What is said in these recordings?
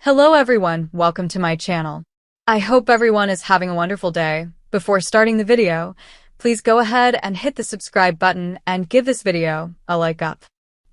Hello everyone, welcome to my channel. I hope everyone is having a wonderful day. Before starting the video, please go ahead and hit the subscribe button and give this video a like up.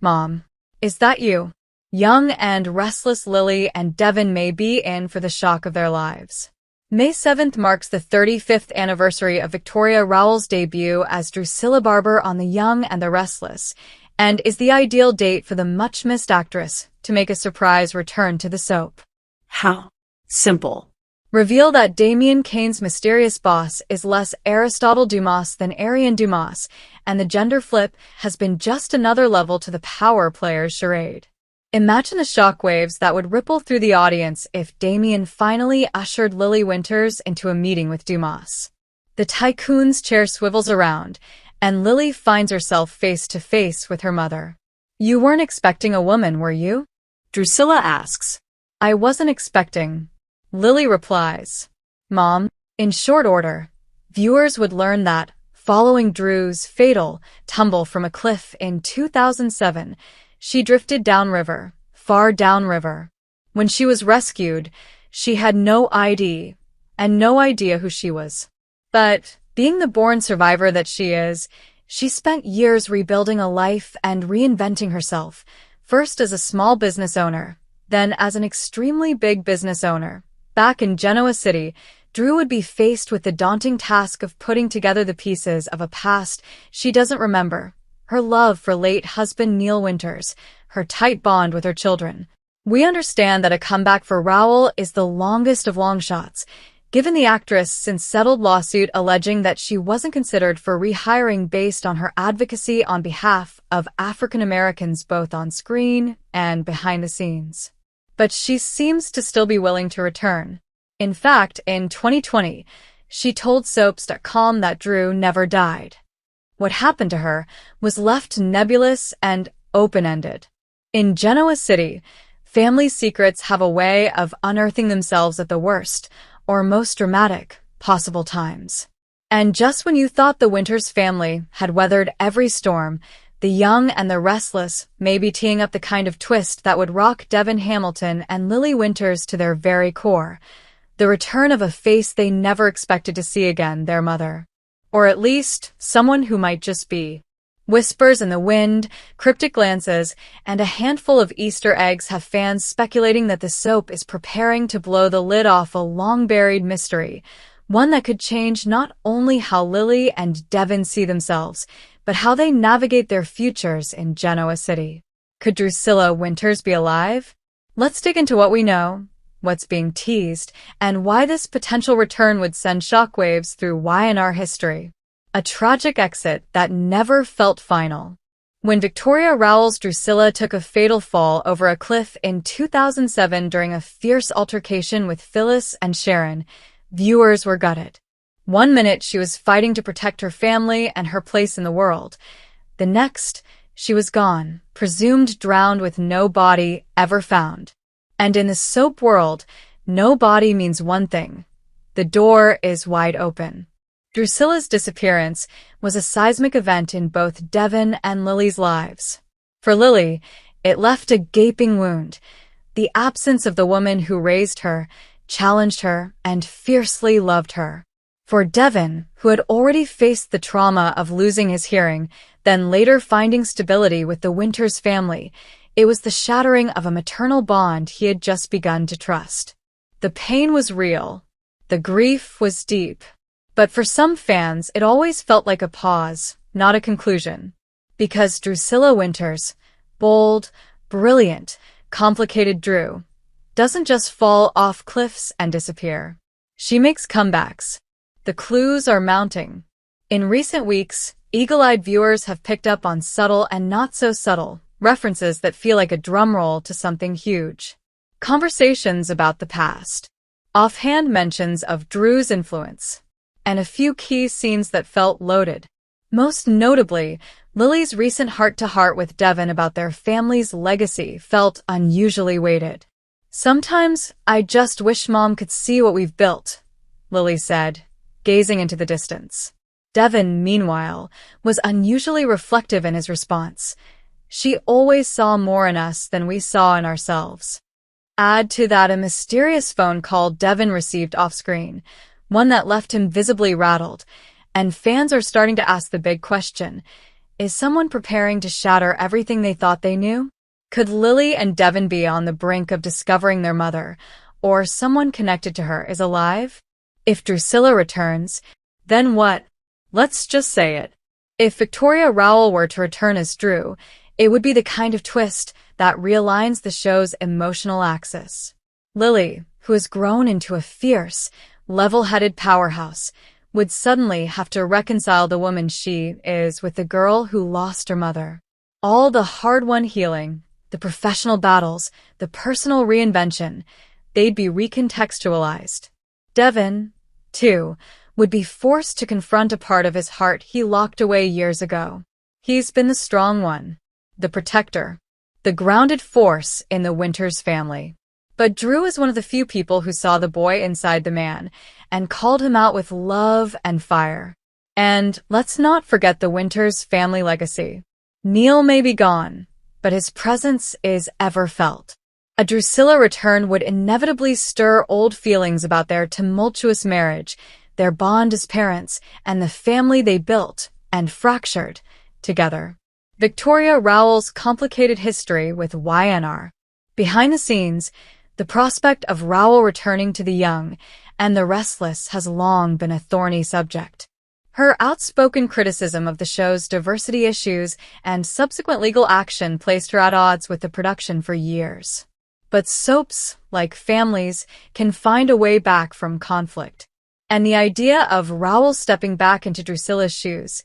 Mom, is that you? Young and restless Lily and Devon may be in for the shock of their lives. May 7th marks the 35th anniversary of Victoria Rowell's debut as Drucilla Barber on The Young and the Restless, and is the ideal date for the much-missed actress to make a surprise return to the soap. How simple. Reveal that Damien Kane's mysterious boss is less Aristotle Dumas than Ariane Dumas, and the gender flip has been just another level to the power player's charade. Imagine the shockwaves that would ripple through the audience if Damien finally ushered Lily Winters into a meeting with Dumas. The tycoon's chair swivels around, and Lily finds herself face-to-face with her mother. "You weren't expecting a woman, were you?" Drucilla asks. "I wasn't expecting," Lily replies. "Mom," in short order, viewers would learn that, following Drew's fatal tumble from a cliff in 2007, she drifted downriver, far downriver. When she was rescued, she had no ID, and no idea who she was. But, being the born survivor that she is, she spent years rebuilding a life and reinventing herself, first as a small business owner, then as an extremely big business owner. Back in Genoa City, Drew would be faced with the daunting task of putting together the pieces of a past she doesn't remember. Her love for late husband Neil Winters, her tight bond with her children. We understand that a comeback for Rowell is the longest of long shots, given the actress' since settled lawsuit alleging that she wasn't considered for rehiring based on her advocacy on behalf of African Americans both on screen and behind the scenes. But she seems to still be willing to return. In fact, in 2020, she told Soaps.com that Drew never died. What happened to her was left nebulous and open-ended. In Genoa City, family secrets have a way of unearthing themselves at the worst, or most dramatic, possible times. And just when you thought the Winters family had weathered every storm, The Young and the Restless may be teeing up the kind of twist that would rock Devon Hamilton and Lily Winters to their very core. The return of a face they never expected to see again, their mother. Or at least, someone who might just be. Whispers in the wind, cryptic glances, and a handful of Easter eggs have fans speculating that the soap is preparing to blow the lid off a long-buried mystery, one that could change not only how Lily and Devon see themselves, but how they navigate their futures in Genoa City. Could Drucilla Winters be alive? Let's dig into what we know, what's being teased, and why this potential return would send shockwaves through Y&R history. A tragic exit that never felt final. When Victoria Rowell's Drucilla took a fatal fall over a cliff in 2007 during a fierce altercation with Phyllis and Sharon, viewers were gutted. One minute she was fighting to protect her family and her place in the world. The next, she was gone, presumed drowned with no body ever found. And in the soap world, no body means one thing. The door is wide open. Drucilla's disappearance was a seismic event in both Devon and Lily's lives. For Lily, it left a gaping wound. The absence of the woman who raised her, challenged her, and fiercely loved her. For Devon, who had already faced the trauma of losing his hearing, then later finding stability with the Winters family, it was the shattering of a maternal bond he had just begun to trust. The pain was real. The grief was deep. But for some fans, it always felt like a pause, not a conclusion. Because Drucilla Winters, bold, brilliant, complicated Drew, doesn't just fall off cliffs and disappear. She makes comebacks. The clues are mounting. In recent weeks, eagle-eyed viewers have picked up on subtle and not-so-subtle references that feel like a drumroll to something huge. Conversations about the past. Offhand mentions of Drew's influence. And a few key scenes that felt loaded. Most notably, Lily's recent heart-to-heart with Devon about their family's legacy felt unusually weighted. "Sometimes, I just wish Mom could see what we've built," Lily said, gazing into the distance. Devon, meanwhile, was unusually reflective in his response. "She always saw more in us than we saw in ourselves." Add to that a mysterious phone call Devon received off-screen, one that left him visibly rattled, and fans are starting to ask the big question, is someone preparing to shatter everything they thought they knew? Could Lily and Devon be on the brink of discovering their mother, or someone connected to her is alive? If Drucilla returns, then what? Let's just say it. If Victoria Rowell were to return as Drew, it would be the kind of twist that realigns the show's emotional axis. Lily, who has grown into a fierce, level-headed powerhouse, would suddenly have to reconcile the woman she is with the girl who lost her mother. All the hard-won healing, the professional battles, the personal reinvention, they'd be recontextualized. Devon, too, would be forced to confront a part of his heart he locked away years ago. He's been the strong one, the protector, the grounded force in the Winters family. But Drew is one of the few people who saw the boy inside the man and called him out with love and fire. And let's not forget the Winters family legacy. Neil may be gone, but his presence is ever felt. A Drucilla return would inevitably stir old feelings about their tumultuous marriage, their bond as parents, and the family they built and fractured together. Victoria Rowell's complicated history with YNR. Behind the scenes, the prospect of Rowell returning to the young and the restless has long been a thorny subject. Her outspoken criticism of the show's diversity issues and subsequent legal action placed her at odds with the production for years. But soaps, like families, can find a way back from conflict. And the idea of Rowell stepping back into Drucilla's shoes,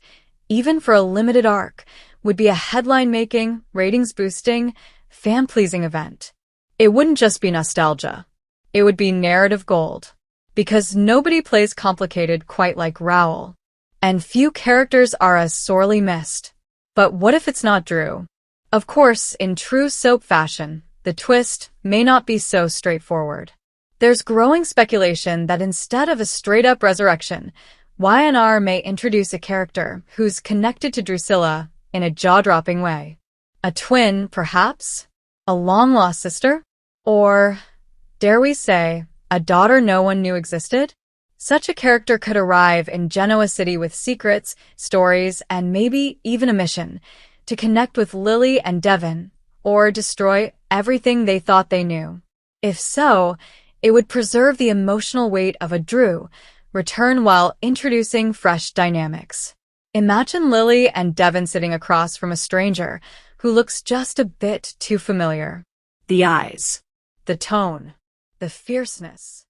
even for a limited arc, would be a headline-making, ratings-boosting, fan-pleasing event. It wouldn't just be nostalgia. It would be narrative gold. Because nobody plays complicated quite like Rowell. And few characters are as sorely missed. But what if it's not Drew? Of course, in true soap fashion, the twist may not be so straightforward. There's growing speculation that instead of a straight-up resurrection, YNR may introduce a character who's connected to Drucilla in a jaw-dropping way. A twin, perhaps? A long-lost sister? Or, dare we say, a daughter no one knew existed? Such a character could arrive in Genoa City with secrets, stories, and maybe even a mission to connect with Lily and Devon, or destroy everything they thought they knew. If so, it would preserve the emotional weight of a Drew return while introducing fresh dynamics. Imagine Lily and Devon sitting across from a stranger who looks just a bit too familiar. The eyes. The tone. The fierceness.